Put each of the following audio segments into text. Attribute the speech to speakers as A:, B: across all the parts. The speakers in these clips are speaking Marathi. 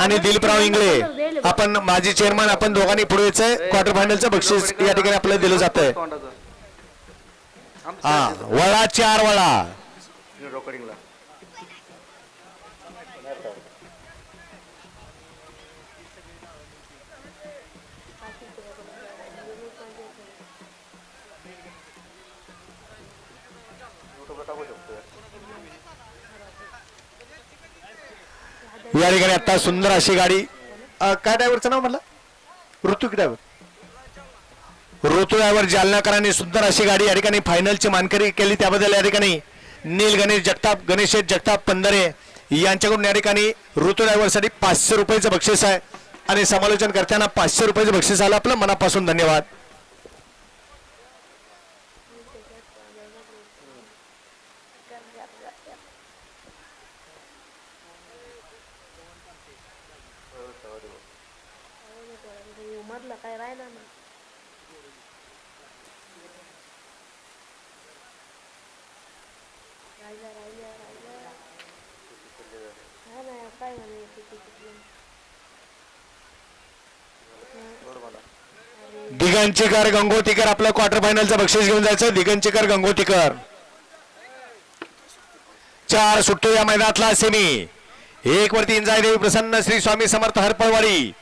A: आणि दिलीपराव इंगळे आपण माजी चेअरमन आपण दोघांनी पुढे यायचंय क्वार्टर फायनलचं बक्षीस या ठिकाणी आपल्याला दिलं जातंय हा वळा 4 वळा या ठिकाणी आता सुंदर अशी गाडी काय ड्रायव्हरचं नाव म्हटलं ऋतू ड्रायव्हर जालनाकरांनी सुंदर अशी गाडी या ठिकाणी फायनलची मानकरी केली त्याबद्दल या ठिकाणी नील गणेश जगताप गणेश जगताप पंधरे यांच्याकडून या ठिकाणी ऋतू ड्रायव्हरसाठी 500 रुपयाचं बक्षीस आहे आणि समालोचन करताना 500 रुपयाचं बक्षीस आलं आपलं मनापासून धन्यवाद.
B: काय राहिला ना काय
A: दिगंचीकर गंगोतीकर आपलं क्वार्टर फायनलचं बक्षीस घेऊन जायचं. दिगंचीकर गंगोतीकर 4 सुट्टे या मैदानातला सेमी 1 वरती इंजाईदेवी प्रसन्न श्री स्वामी समर्थ हरपळवाडी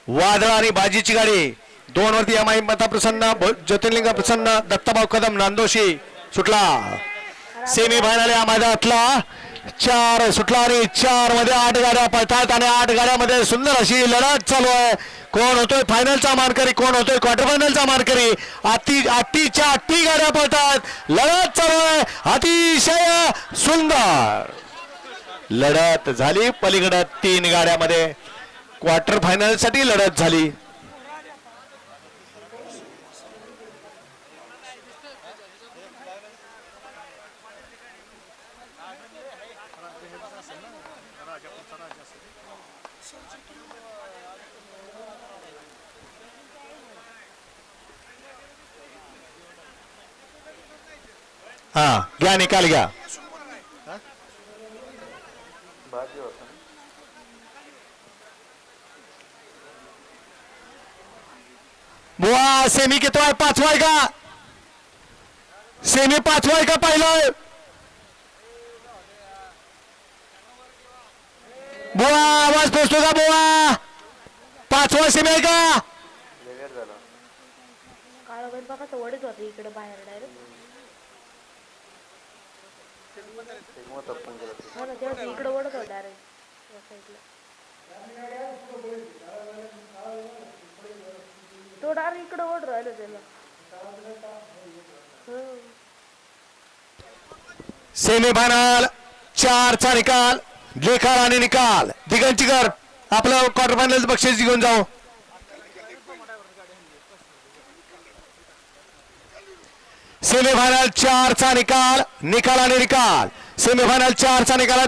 A: वादळ आणि बाजीची गाडी 2 वरती एमआय माता प्रसन्न ज्योतिर्लिंग प्रसन्न दत्ताभाऊ कदम नांदोशी सुटला. सेमी फायनल या मैदानातला 4 सुटला आणि 4 मध्ये 8 गाड्या पळतात आणि 8 गाड्यामध्ये सुंदर अशी लढत चालू आहे. कोण होतोय फायनलचा मानकरी कोण होतोय क्वार्टर फायनलचा मानकरी अटीच्या 8 गाड्या पळतात लढत चालू आहे. अतिशय सुंदर लढत झाली पलीकडे 3 गाड्यामध्ये क्वार्टर फायनल साठी लढत झाली. हा घ्या निकाल घ्या. बुवा सेमी किती आहे 5वा आहे का सेमी 5वा आहे का पहिलं बुवा आवाज पोचतो का बुवा 5वा सेमी आहे का
B: काळ बैल बघा वडीच होते इकडे बाहेर डायरेक्ट हा ना तेव्हा इकडे ओढत होता डायरेक्ट या साईडला तो डायरेक्ट इकडे ओढ राहिला त्याला
A: सेमीफायनल 4 चा निकाल निकाल आणि निकाल दिगंचीकर आपलं क्वार्टर फायनल बक्षीस घेऊन जाऊ. सेमीफायनल 4 चा निकाल निकाल आणि निकाल सेमीफायनल 4 चा निकाल